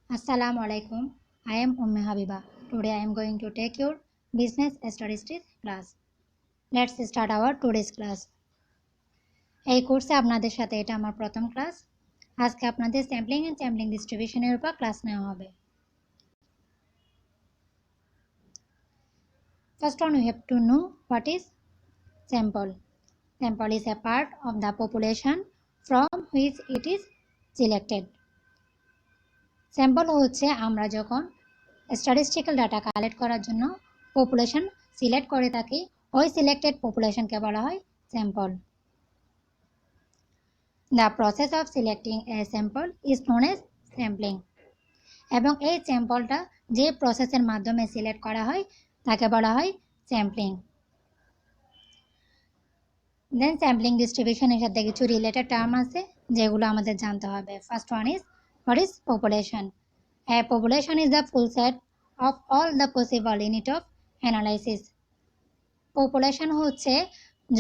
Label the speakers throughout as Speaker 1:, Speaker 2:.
Speaker 1: Assalamu alaikum. I am Habiba. Today I am going to take your business statistics class. Let's start our today's class. এই কোর্সে আপনাদের সাথে এটা আমার প্রথম ক্লাস। আজকে আপনাদের স্যাম্পলিং এন্ড স্যাম্পলিং ডিস্ট্রিবিউশনের উপর ক্লাস নেওয়া হবে। First one, we have to know what is sample. Sample is a part of the population from which it is selected. Sample হচ্ছে আমরা যখন স্ট্যাটিস্টিক্যাল ডাটা কালেক্ট করার জন্য পপুলেশন সিলেক্ট করে থাকি, ওই সিলেক্টেড পপুলেশনকে বলা হয় sample. The process of selecting A sample is known as sampling. এবং এই স্যাম্পলটা যে প্রসেসের মাধ্যমে সিলেক্ট করা হয় তাকে বলা হয় স্যাম্পলিং। দেন স্যাম্পলিং ডিস্ট্রিবিউশনের সাথে কিছু রিলেটেড টার্ম আছে যেগুলো আমাদের জানতে হবে। First one is what is population. A population is the full set of all the possible unit of analysis. Population হচ্ছে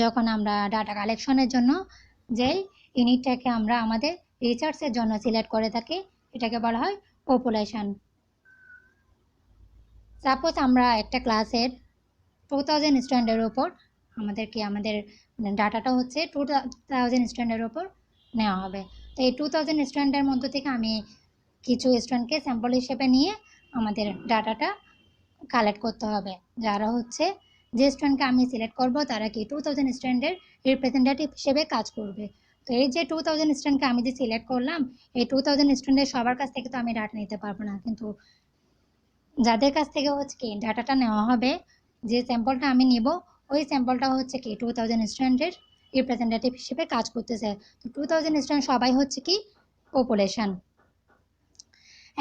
Speaker 1: যখন আমরা ডাটা কালেকশনের জন্য যেই ইউনিটটাকে আমরা আমাদের রিসার্চের জন্য সিলেক্ট করে থাকি এটাকে বলা হয় পপুলেশন। সাপোজ আমরা একটা ক্লাসের 2000 স্টুডেন্টের উপর আমাদের ডাটাটা হচ্ছে 2000 স্টুডেন্টের উপর নেওয়া হবে। তো এই 2000 স্টুডেন্টের মধ্য থেকে আমি কিছু স্টুডেন্টকে স্যাম্পল হিসেবে নিয়ে আমাদের ডাটাটা কালেক্ট করতে হবে। যারা হচ্ছে যে স্টুডেন্টকে আমি সিলেক্ট করব তারা কি 2000 স্টুডেন্টের রিপ্রেজেন্টেটিভ হিসেবে কাজ করবে। তো এই যে 2000 স্টুডেন্টকে আমি যে সিলেক্ট করলাম, এই 2000 স্টুডেন্টের সবার কাছ থেকে তো আমি ডাটা নিতে পারবো না, কিন্তু যাদের কাছ থেকে হচ্ছে কি ডাটাটা নেওয়া হবে, যে স্যাম্পলটা আমি নিব ওই স্যাম্পলটা হচ্ছে কি 2000 স্টুডেন্টের রিপ্রেজেন্টেটিভ হিসেবে কাজ করতেছে। তো 2000 স্টুডেন্ট সবাই হচ্ছে কি population.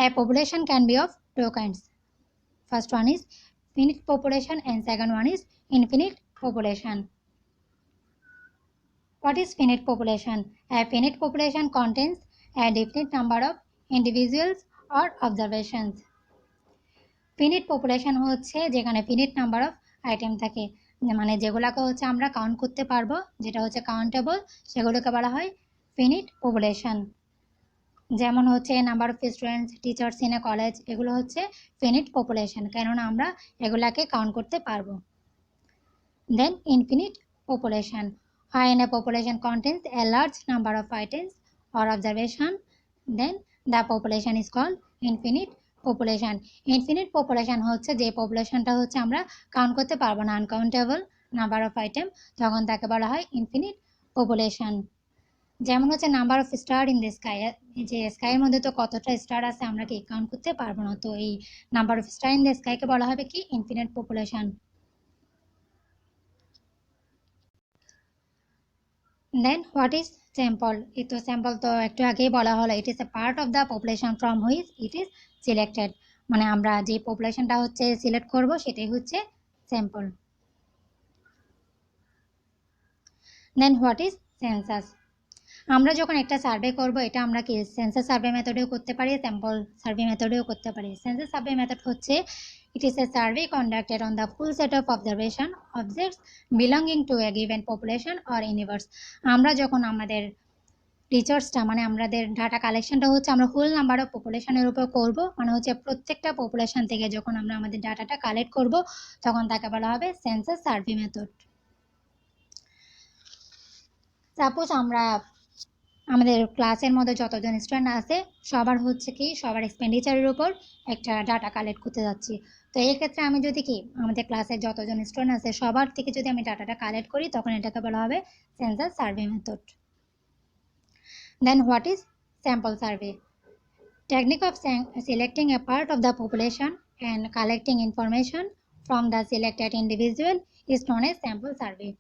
Speaker 1: A population can be of two kinds. First one is finite population and second one is infinite population. What is finite population? A finite population contains a definite number of individuals or observations. Finite population হচ্ছে যেখানে finite number of item থাকে, মানে যেগুলোকে হচ্ছে আমরা count করতে পারবো, যেটা হচ্ছে কাউন্টেবল, সেগুলোকে বলা হয় finite population। যেমন হচ্ছে number of students, teachers in a college, এগুলো হচ্ছে ফিনিট পপুলেশন, কেননা আমরা এগুলাকে কাউন্ট করতে পারবো। Then infinite population, when a population contains a large number of items or observation, then the population is called infinite population. Infinite population হচ্ছে যে পপুলেশনটা হচ্ছে আমরা কাউন্ট করতে পারবো না, আনকাউন্টেবল নাম্বার অফ আইটেম, তখন তাকে বলা হয় ইনফিনিট পপুলেশন। যেমন হচ্ছে number of star in the sky, যে স্কাইয়ের মধ্যে তো কতটা স্টার আছে আমরা কি কাউন্ট করতে পারবো না, তো এই number of star in the স্কাইকে বলা হবে কি infinite population. Then what is sample. এই তো স্যাম্পল তো একটু আগেই বলা হলো, it is a part of the population from which it is selected, মানে আমরা যে পপুলেশনটা হচ্ছে সিলেক্ট করব সেটাই হচ্ছে sample. Then what is census. আমরা যখন একটা সার্ভে করব এটা আমরা কি সেন্সাস সার্ভে মেথডেও করতে পারি, স্যাম্পল সার্ভে মেথডেও করতে পারি। সেন্সাস সার্ভে মেথড হচ্ছে ইট is A survey conducted on the full set of observation objects belonging to a given population or universe. আমরা যখন আমাদের রিসার্চটা মানে আমাদের ডাটা কালেকশনটা হচ্ছে আমরা হোল নাম্বার অফ পপুলেশনের উপর করব, মানে হচ্ছে প্রত্যেকটা পপুলেশন থেকে যখন আমরা আমাদের ডাটাটা কালেক্ট করব তখন তাকে বলা হবে সেন্সাস সার্ভে মেথড। সাপোজ আমরা আমাদের ক্লাসের মধ্যে যতজন স্টুডেন্ট আছে সবার এক্সপেন্ডিচারের উপর একটা ডাটা কালেক্ট করতে যাচ্ছি। তো এই ক্ষেত্রে আমি যদি কি আমাদের ক্লাসের যতজন স্টুডেন্ট আছে সবার থেকে যদি আমি ডাটাটা কালেক্ট করি তখন এটাকে বলা হবে census survey method. Then what is sample survey. Technique of selecting a part of the population and collecting information from the selected individual is known as sample survey.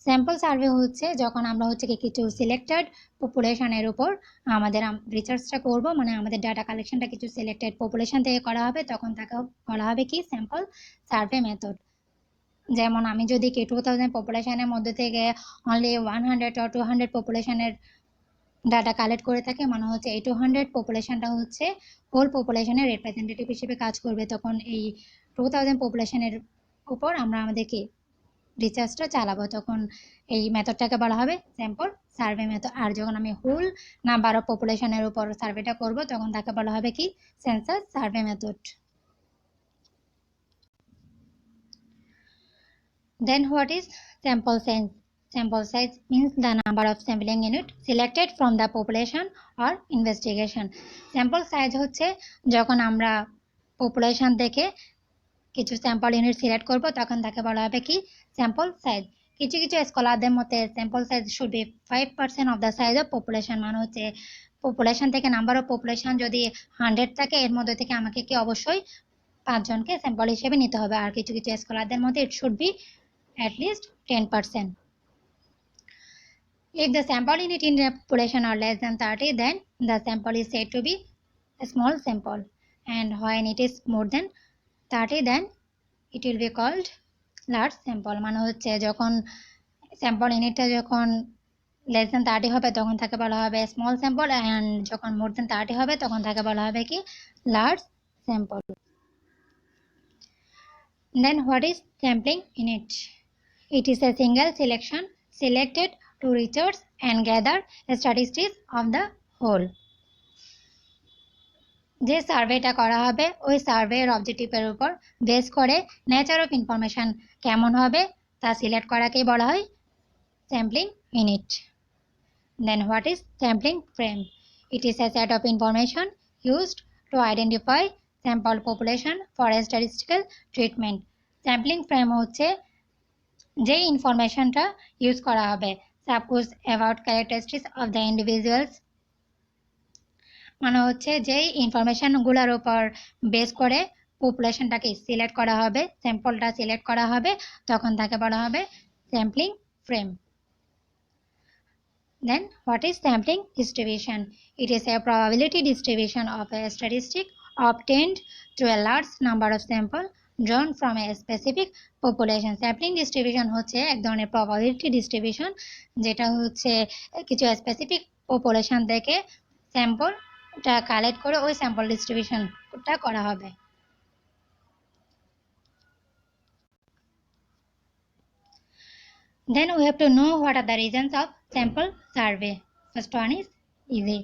Speaker 1: Sample survey হচ্ছে যখন আমরা হচ্ছে কি কিছু সিলেক্টেড পপুলেশনের উপর আমাদের রিসার্চটা করব, মানে আমাদের ডাটা কালেকশনটা কিছু সিলেক্টেড পপুলেশন থেকে করা হবে, তখন তাকে বলা হবে কি স্যাম্পল সার্ভে মেথড। যেমন আমি যদি কি 2000 পপুলেশনের মধ্যে থেকে অনলি 100 or 200 পপুলেশনের ডাটা কালেক্ট করে থাকি, মানে হচ্ছে এই 200 পপুলেশনটা হচ্ছে হোল পপুলেশনের রিপ্রেজেন্টেটিভ হিসেবে কাজ করবে, তখন এই 2000 পপুলেশনের উপর আমরা আমাদেরকে রিসার্চটা চালাবো তখন এই মেথডটাকে বলা হবে স্যাম্পল সার্ভে মেথড। আর যখন আমি হোল নাম্বার অফ পপুলেশনের উপর সার্ভেটা করব তখন তাকে বলা হবে কি census survey method. Then what is sample size? Sample size means the number of sampling unit selected from the population or investigation. Sample size হচ্ছে যখন আমরা পপুলেশন থেকে কিছু স্যাম্পল ইউনিট সিলেক্ট করব তখন তাকে বলা হবে কি স্যাম্পল সাইজ। কিছু কিছু স্কলারদের মতে sample size should be 5% of the size of population, মানে হচ্ছে পপুলেশন থেকে নাম্বার অফ পপুলেশন যদি 100 থাকে এর মধ্যে থেকে আমাকে কি অবশ্যই 5 জনকে স্যাম্পল হিসেবে নিতে হবে। আর কিছু কিছু স্কলারদের মতে it should be at least 10%. If the sample unit in the population are less than 30, then the sample is said to be a small sample, and when it is more than 30, then it will be called large sample. মানে হচ্ছে যখন sample ইউনিটটা যখন less than 30 হবে তখন তাকে বলা হবে স্মল স্যাম্পল, and যখন more than 30 হবে তখন তাকে বলা হবে কি large sample. Then what is sampling unit? It is a single selection selected to research and gather statistics of the whole. যে সার্ভেটা করা হবে ওই সার্ভের অবজেক্টিভের উপর বেস করে নেচার অফ ইনফরমেশন কেমন হবে তা সিলেক্ট করাকেই বলা হয় sampling unit. Then what is sampling frame? It is a set of information used to identify sample population for a statistical treatment. Sampling frame হচ্ছে যে ইনফরমেশনটা ইউজ করা হবে suppose about characteristics of the individuals, মানে হচ্ছে যেই ইনফরমেশনগুলোর উপর base করে পপুলেশনটাকে সিলেক্ট করা হবে, স্যাম্পলটা সিলেক্ট করা হবে, তখন তাকে বলা হবে sampling frame. Then what is sampling distribution? It is a probability distribution of a statistic obtained to a large number of sample drawn from a specific population. Sampling distribution হচ্ছে এক ধরনের probability distribution যেটা হচ্ছে কিছু specific population থেকে স্যাম্পলটা collect করে ওই sample ডিস্ট্রিবিউশনটা করা হবে। Then we have to know what are the reasons of sample survey. First one is easy.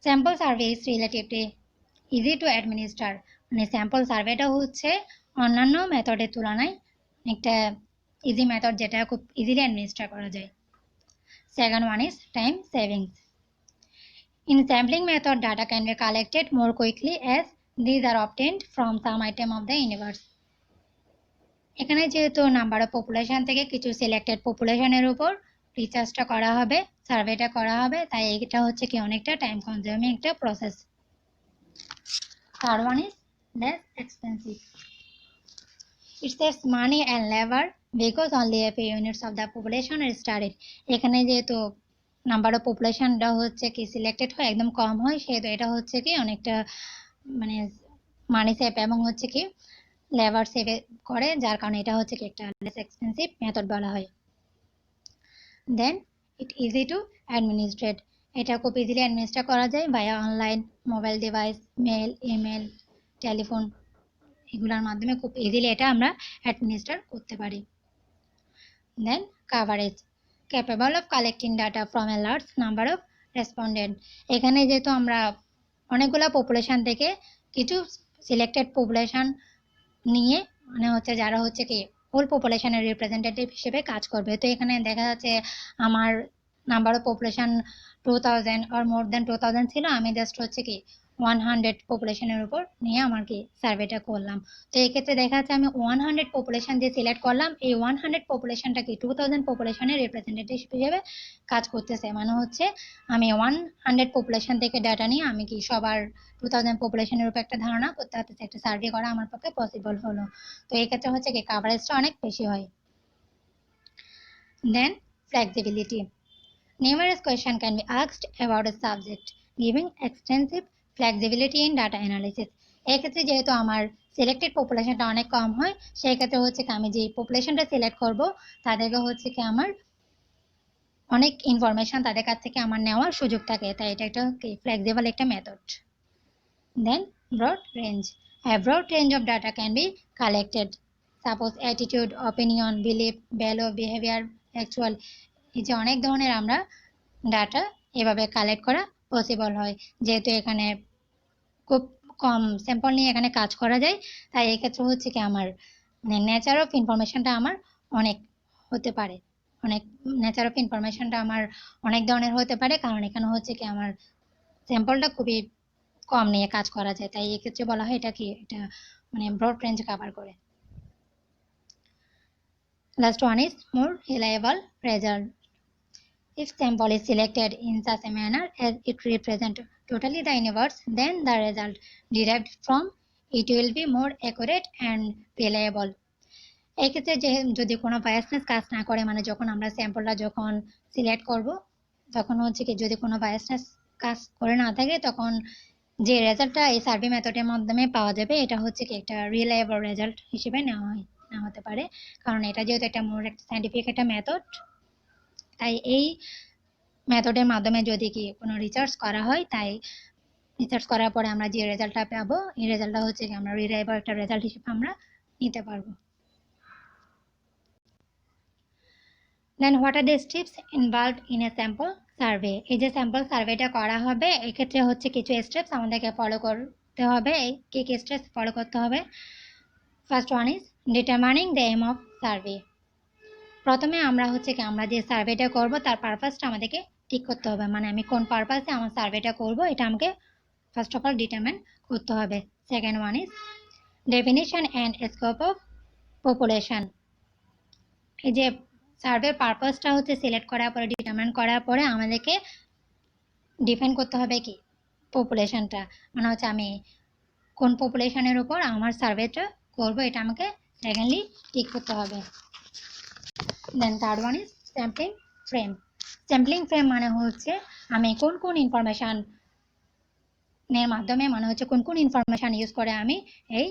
Speaker 1: Sample survey is relatively easy to administer. মানে স্যাম্পল সার্ভেটা হচ্ছে অন্যান্য মেথডের তুলনায় একটা ইজি মেথড যেটা খুব ইজিলি অ্যাডমিনিস্টার করা যায়। Second one is time savings. In sampling method, data can be collected more quickly as these are obtained from some item of the universe. এখানে যেহেতু নাম্বার অফ পপুলেশন থেকে কিছু selected পপুলেশনের উপর রিসার্চটা করা হবে, সার্ভেটা করা হবে, তাই এটা হচ্ছে কি অনেকটা টাইম কনজিউমিং একটা process. Third one is less expensive. It saves money and labor because only a few units of the population are studied. এখানে যেহেতু নাম্বার অফ পপুলেশনটা হচ্ছে কি সিলেক্টেড হয় একদম কম হয় সেহেতু এটা হচ্ছে কি অনেকটা মানে মানি সেভ এবং হচ্ছে কি লেবার সেভ করে, যার কারণে এটা হচ্ছে কি একটা লেস এক্সপেন্সিভ মেথড বলা হয়। Then it easy to administrate, এটা খুব ইজিলি অ্যাডমিনিস্ট্রেট করা যায় via online, mobile device, mail, email, telephone, এগুলোর মাধ্যমে খুব ইজিলি এটা আমরা অ্যাডমিনিস্ট্রেট করতে পারি। Then coverage, capable of collecting data from a large number of respondent. এখানে যেহেতু আমরা অনেকগুলো পপুলেশন থেকে কিছু সিলেক্টেড পপুলেশন নিয়ে মানে হচ্ছে যারা হচ্ছে কি হোল পপুলেশনের রিপ্রেজেন্টেটিভ হিসেবে কাজ করবে, তো এখানে দেখা যাচ্ছে আমার নাম্বার অফ পপুলেশন 2000 আর মোর দেন 2000 ছিল, আমি জাস্ট হচ্ছে কি 100 পপুলেশনের উপর নিয়ে আমার কি সার্ভেটা করলাম। তো এই ক্ষেত্রে দেখা যাচ্ছে আমি 100 পপুলেশন যে সিলেক্ট করলাম এই 100 পপুলেশনটা কি 2000 পপুলেশনের রিপ্রেজেন্টেটিভ হিসেবে কাজ করতেছে, মানে হচ্ছে আমি 100 পপুলেশন থেকে ডাটা নিয়ে আমি কি সবার 2000 পপুলেশনের উপর একটা ধারণা করতে পারতেছি, একটা সার্ভে করা আমার পক্ষে পসিবল হলো। তো এই ক্ষেত্রে হচ্ছে কি কভারেজটা অনেক বেশি হয়। দেন flexibility, numerous questions can be asked about a subject, giving extensive flexibility in data analysis. এই ক্ষেত্রে যেহেতু আমার সিলেক্টেড পপুলেশনটা অনেক কম হয় সেই ক্ষেত্রে হচ্ছে কি আমি যে পপুলেশনটা সিলেক্ট করব তাদেরকে হচ্ছে কি আমার অনেক ইনফরমেশন তাদের কাছ থেকে আমার নেওয়ার সুযোগ থাকে, তাই এটা একটা ফ্লেক্সিবল একটা method. Then broad range, a broad range of data can be collected suppose attitude, opinion, belief, value, behaviour, actual, এই যে অনেক ধরনের আমরা ডাটা এভাবে কালেক্ট করা পসিবল হয়। যেহেতু এখানে খুব কম স্যাম্পল নিয়ে এখানে কাজ করা যায়, তাই এক্ষেত্রে হচ্ছে কি আমার মানে নেচার অফ ইনফরমেশনটা আমার অনেক হতে পারে, অনেক নেচার অফ ইনফরমেশনটা আমার অনেক ধরনের হতে পারে, কারণ এখানে হচ্ছে কি আমার স্যাম্পলটা খুবই কম নিয়ে কাজ করা যায়, তাই এক্ষেত্রে বলা হয় এটা কি এটা মানে ব্রড রেঞ্জ কভার করে। Last one is more reliable result. If sample is selected in such a manner as it represents totally the universe, then the result derived from it will be more accurate and reliable. এই ক্ষেত্রে যে যদি কোনো biasness কাজ না করে, মানে যখন আমরা স্যাম্পলটা যখন সিলেক্ট করব তখন হচ্ছে কি যদি কোনো বায়াসনেস কাজ করে না থাকে, তখন যে রেজাল্টটা এই সার্ভে মেথডের মাধ্যমে পাওয়া যাবে এটা হচ্ছে কি একটা রিলায়েবল রেজাল্ট হিসেবে নেওয়া হতে পারে, কারণ এটা যেহেতু একটা মোর একটা সাইন্টিফিক একটা মেথড, তাই এই মেথডের মাধ্যমে যদি কি কোনো রিসার্চ করা হয়, তাই রিসার্চ করার পরে আমরা যে রেজাল্টটা পাবো এই রেজাল্টটা হচ্ছে কি আমরা রিলায়েবল একটা রেজাল্ট হিসেবে আমরা নিতে পারবো। Then what are the steps involved in a sample survey? এই যে স্যাম্পল সার্ভেটা করা হবে এক্ষেত্রে হচ্ছে কিছু স্টেপস আমাদেরকে ফলো করতে হবে। কি কি স্টেপস ফলো করতে হবে? First one is determining the aim of survey. প্রথমে আমরা হচ্ছে কি আমরা যে সার্ভেটা করব তার পারপাসটা আমাদেরকে ঠিক করতে হবে, মানে আমি কোন পারপাসে আমার সার্ভেটা করব এটা আমাকে ফার্স্ট অফ অল ডিটারমাইন করতে হবে। Second one is definition and scope of population. এই যে সার্ভের পারপাসটা হচ্ছে সিলেক্ট করার পরে ডিটারমাইন করার পরে আমাদেরকে ডিফাইন করতে হবে কি পপুলেশনটা, মানে হচ্ছে আমি কোন পপুলেশনের উপর আমার সার্ভেটা করব এটা আমাকে সেকেন্ডলি ঠিক করতে হবে। Then third one is sampling frame. Sampling frame মানে হচ্ছে আমি কোন কোন ইনফরমেশান এর মাধ্যমে, মানে হচ্ছে কোন কোন ইনফরমেশান ইউজ করে আমি এই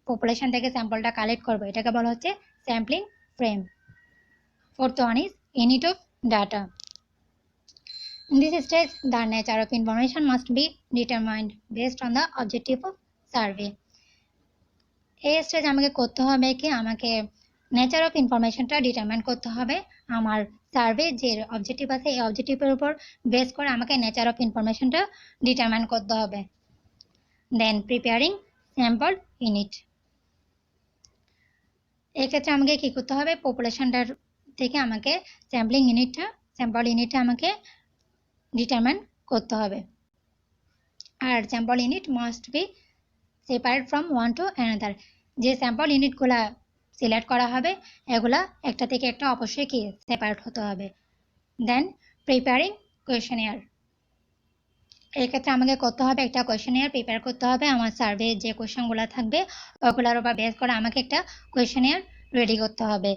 Speaker 1: পপুলেশন থেকে স্যাম্পলটা কালেক্ট করব, এটাকে বলা হচ্ছে sampling frame. Fourth one is unit of data. In this stage, the nature of information must be determined based on the objective of survey. এই স্টেজ আমাকে করতে হবে কি আমাকে নেচার অফ ইনফরমেশনটা ডিটারমাইন করতে হবে, আমার সার্ভে যে অবজেক্টিভ আছে এই অবজেক্টিভের উপর বেস করে আমাকে নেচার অফ ইনফরমেশনটা ডিটারমাইন করতে হবে। Then preparing sample unit. এক্ষেত্রে আমাকে কি করতে হবে পপুলেশনটার থেকে আমাকে স্যাম্পল ইউনিটটা আমাকে ডিটারমাইন করতে হবে। আর sample unit must be separate from one to another. যে স্যাম্পল ইউনিটগুলা সিলেক্ট করা হবে এগুলা একটা থেকে একটা অবশ্যই কি সেপারেট হতে হবে। Then preparing কোয়েশনেয়ার। এক্ষেত্রে আমাকে করতে হবে একটা কোয়েশনেয়ার প্রিপেয়ার করতে হবে, আমার সার্ভে যে কোয়েশনগুলো থাকবে ওগুলোর উপর বেস করে আমাকে একটা কোয়েশনেয়ার রেডি করতে হবে।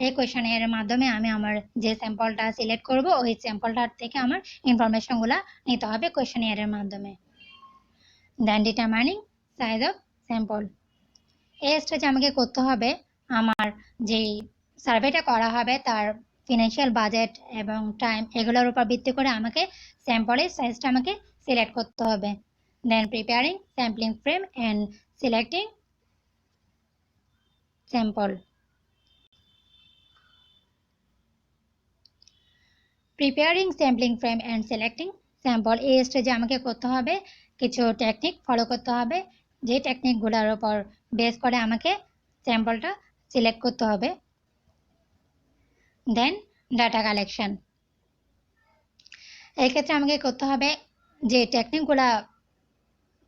Speaker 1: এই কোয়েশনেয়ারের মাধ্যমে আমি আমার যে স্যাম্পলটা সিলেক্ট করব ওই স্যাম্পলটার থেকে আমার ইনফরমেশনগুলো নিতে হবে কোয়েশনেয়ারের মাধ্যমে। দেন ডিটারমাইনিং সাইজ অফ স্যাম্পল। এই স্টেজে আমাকে করতে হবে আমার যেই সার্ভেটা করা হবে তার ফিনান্সিয়াল বাজেট এবং টাইম এগুলোর উপর ভিত্তি করে আমাকে স্যাম্পলের সাইজটা আমাকে সিলেক্ট করতে হবে। Then preparing sampling frame and selecting sample. Preparing sampling frame and selecting sample এই স্টেজে আমাকে করতে হবে কিছু টেকনিক ফলো করতে হবে, যে টেকনিকগুলোর উপর বেস করে আমাকে স্যাম্পলটা সিলেক্ট করতে হবে। Then data collection. এই ক্ষেত্রে আমাকে করতে হবে যে টেকনিকগুলো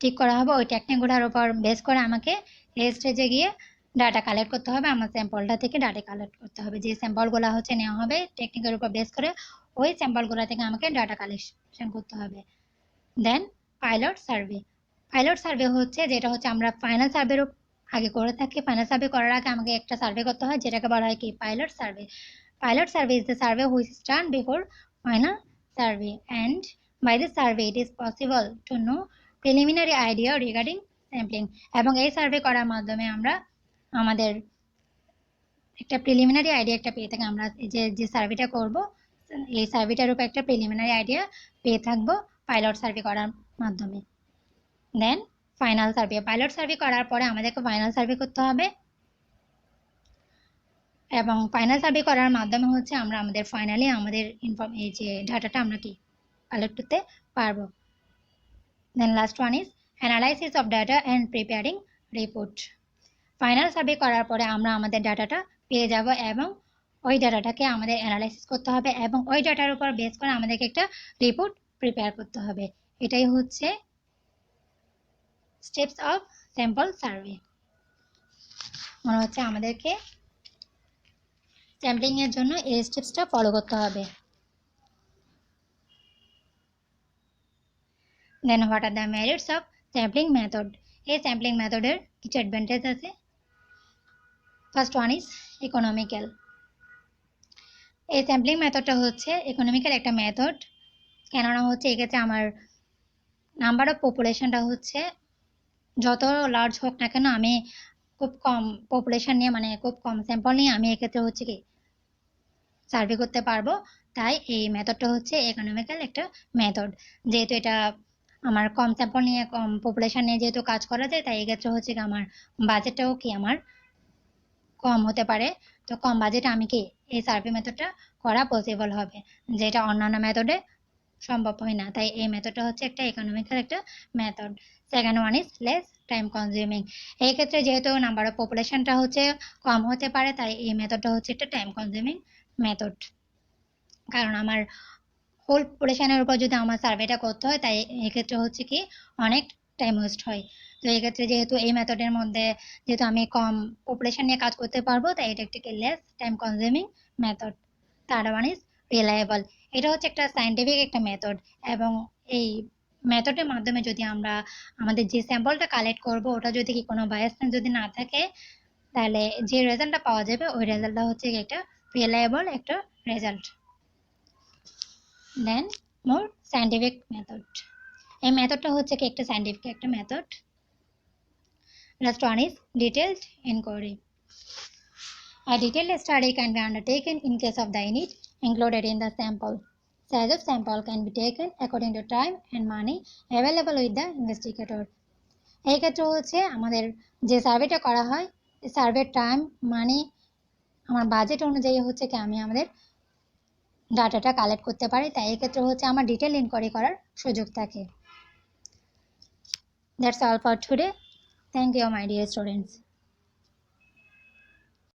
Speaker 1: ঠিক করা হবে ওই টেকনিকগুলোর উপর বেস করে আমাকে এই স্টেজে গিয়ে ডাটা কালেক্ট করতে হবে, আমার স্যাম্পলটা থেকে ডাটা কালেক্ট করতে হবে। যে স্যাম্পলগুলো হচ্ছে নেওয়া হবে টেকনিকের উপর বেস করে ওই স্যাম্পলগুলো থেকে আমাকে ডাটা কালেকশন করতে হবে। দেন পাইলট সার্ভে। পাইলট সার্ভে হচ্ছে যেটা হচ্ছে আমরা ফাইনাল সার্ভের আগে করে থাকি, ফাইনাল সার্ভে করার আগে আমাকে একটা সার্ভে করতে হয় যেটাকে বলা হয় কি pilot survey. Pilot survey is the survey which is done before final survey, and by this survey it is possible to know preliminary idea regarding sampling. এবং এই সার্ভে করার মাধ্যমে আমরা আমাদের একটা প্রিলিমিনারি আইডিয়া একটা পেয়ে থাকি, আমরা যে সার্ভেটা করব এই সার্ভেটার উপর একটা প্রিলিমিনারি আইডিয়া পেয়ে থাকবো পাইলট সার্ভে করার মাধ্যমে। Then final survey. Pilot survey করার পরে আমাদেরকে ফাইনাল সার্ভে করতে হবে। এবং ফাইনাল সার্ভে করার মাধ্যমে হচ্ছে আমরা আমাদের ফাইনালি আমাদের এই যে ডাটাটা আমরা কি কালেক্ট করতে পারবো। Then last one is analysis of data and preparing report. Final survey করার পরে আমরা আমাদের ডাটাটা পেয়ে যাব এবং ওই ডাটাটাকে আমাদের অ্যানালাইসিস করতে হবে এবং ওই ডাটার উপর বেস করে আমাদেরকে একটা রিপোর্ট প্রিপেয়ার করতে হবে। এটাই হচ্ছে স্টেপস অফ স্যাম্পল সার্ভে। মনে হচ্ছে আমাদেরকে স্যাম্পলিং এর জন্য এই স্টেপসটা ফলো করতে হবে। Then what are the merits of sampling method. এই স্যাম্পলিং মেথডের কিছু অ্যাডভান্টেজ আছে। First one is economical. এই স্যাম্পলিং মেথডটা হচ্ছে ইকোনমিক্যাল একটা মেথড, কেননা হচ্ছে এক্ষেত্রে আমার নাম্বার অফ পপুলেশনটা হচ্ছে যত লার্জ হোক না কেন আমি খুব কম পপুলেশন নিয়ে মানে খুব কম স্যাম্পল নিয়ে আমি এক্ষেত্রে হচ্ছে কি সার্ভে করতে পারবো। তাই এই মেথডটা হচ্ছে ইকোনমিক্যাল একটা মেথড। যেহেতু এটা আমার কম স্যাম্পল নিয়ে কম পপুলেশন নিয়ে যেহেতু কাজ করা যায়, তাই এক্ষেত্রে হচ্ছে কি আমার বাজেটটাও কি আমার কম হতে পারে। তো কম বাজেটে আমি কি এই সার্ভে মেথডটা করা পসিবল হবে, যেটা অন্যান্য মেথডে সম্ভব হয় না। তাই এই মেথডটা হচ্ছে একটা ইকোনমিক্যাল একটা method. Second one is less time consuming. এই ক্ষেত্রে যেহেতু নাম্বার অফ পপুলেশনটা হচ্ছে কম হতে পারে, তাই এই মেথডটা হচ্ছে একটা টাইম কনজিউমিং মেথড। কারণ আমার হোল পপুলেশনের উপর যদি আমার সার্ভেটা করতে হয়, তাই এক্ষেত্রে হচ্ছে কি অনেক টাইম ওয়েস্ট হয়। তো এক্ষেত্রে যেহেতু এই মেথডের মধ্যে যেহেতু আমি কম পপুলেশন নিয়ে কাজ করতে পারবো, তাই এটা একটি less time consuming method. Third one is reliable. এটা হচ্ছে একটা সায়েন্টিফিক একটা মেথড এবং এই মেথডের মাধ্যমে যদি আমরা আমাদের যে স্যাম্পলটা কালেক্ট করব ওটা যদি কি কোনো বায়াসনেস যদি না থাকে, তাহলে যে রেজাল্টটা পাওয়া যাবে ওই রেজাল্টটা হচ্ছে একটা রিলায়েবল একটা result. Then more scientific method. এই মেথডটা হচ্ছে কি একটা সায়েন্টিফিক একটা method. Last one is detailed inquiry. A detailed study can be undertaken in case of the unit included in the sample. Size of sample can be taken according to time and money available with the investigator. এই ক্ষেত্রে হচ্ছে আমাদের যে সার্ভেটা করা হয়, সার্ভের time মানি আমার budget অনুযায়ী হচ্ছে কি আমি আমাদের ডাটাটা কালেক্ট করতে পারি। তাই এই ক্ষেত্রে হচ্ছে আমার ডিটেল ইনকোয়ারি করার সুযোগ থাকে। That's all for today. Thank you, my dear students.